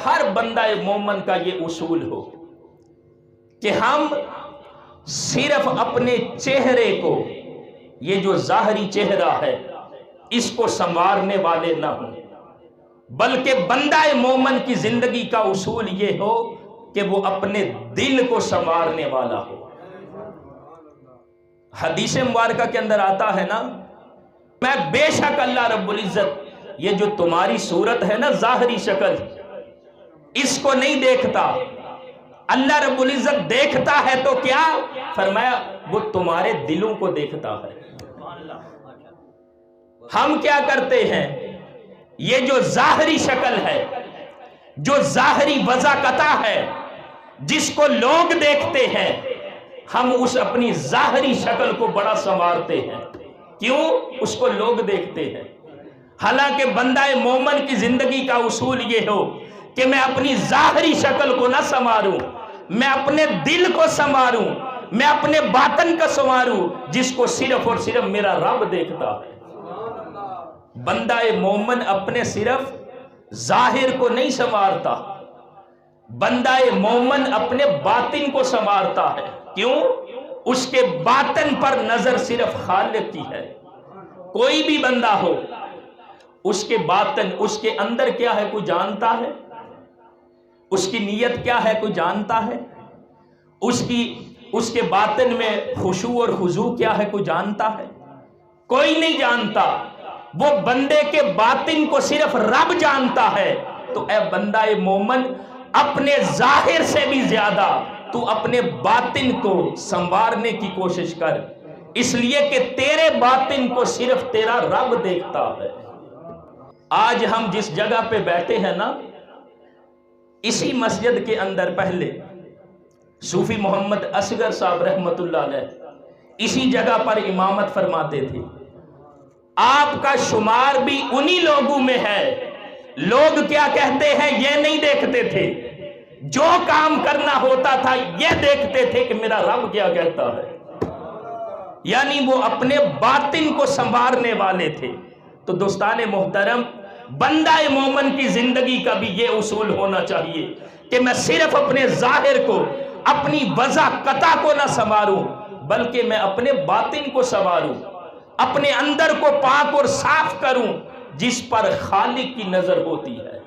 ہر بندہ مومن کا یہ اصول ہو کہ ہم صرف اپنے چہرے کو، یہ جو ظاہری چہرہ ہے، اس کو سنوارنے والے نہ ہوں، بلکہ بندہ مومن کی زندگی کا اصول یہ ہو کہ وہ اپنے دل کو سنوارنے والا ہو۔ حدیث مبارکہ کے اندر آتا ہے نا، میں بے شک اللہ رب العزت یہ جو تمہاری صورت ہے نا، ظاہری شکل، اس کو نہیں دیکھتا۔ اللہ رب العزت دیکھتا ہے تو کیا؟ فرمایا وہ تمہارے دلوں کو دیکھتا ہے۔ ہم کیا کرتے ہیں؟ یہ جو ظاہری شکل ہے، جو ظاہری وضاقتہ ہے، جس کو لوگ دیکھتے ہیں، ہم اس اپنی ظاہری شکل کو بڑا سنوارتے ہیں۔ کیوں؟ اس کو لوگ دیکھتے ہیں۔ حالانکہ بندہ مومن کی زندگی کا اصول یہ ہو کہ میں اپنی ظاہری شکل کو نہ سنواروں، میں اپنے دل کو سنواروں، میں اپنے باطن کو سنواروں، جس کو صرف اور صرف میرا رب دیکھتا ہے۔ بندہ مومن اپنے صرف ظاہر کو نہیں سنوارتا، بندہ مومن اپنے باطن کو سنوارتا ہے۔ کیوں؟ اس کے باطن پر نظر صرف خالق کی ہے۔ کوئی بھی بندہ ہو، اس کے باطن، اس کے اندر کیا ہے کوئی جانتا ہے؟ اس کی نیت کیا ہے کوئی جانتا ہے؟ اس کے باطن میں خشوع اور خضوع کیا ہے کوئی جانتا ہے؟ کوئی نہیں جانتا۔ وہ بندے کے باطن کو صرف رب جانتا ہے۔ تو اے بندہ مومن، اپنے ظاہر سے بھی زیادہ تو اپنے باطن کو سنوارنے کی کوشش کر، اس لیے کہ تیرے باطن کو صرف تیرا رب دیکھتا ہے۔ آج ہم جس جگہ پہ بیٹھے ہیں نا، اسی مسجد کے اندر پہلے صوفی محمد اصغر صاحب رحمت اللہ علیہ اسی جگہ پر امامت فرماتے تھے۔ آپ کا شمار بھی انہی لوگوں میں ہے۔ لوگ کیا کہتے ہیں یہ نہیں دیکھتے تھے، جو کام کرنا ہوتا تھا یہ دیکھتے تھے کہ میرا رب کیا کہتا ہے۔ یعنی وہ اپنے باطن کو سنوارنے والے تھے۔ تو دوستان محترم، بندہ مومن کی زندگی کا بھی یہ اصول ہونا چاہیے کہ میں صرف اپنے ظاہر کو، اپنی وضاقتہ کو نہ سنواروں، بلکہ میں اپنے باطن کو سنواروں، اپنے اندر کو پاک اور صاف کروں، جس پر خالق کی نظر ہوتی ہے۔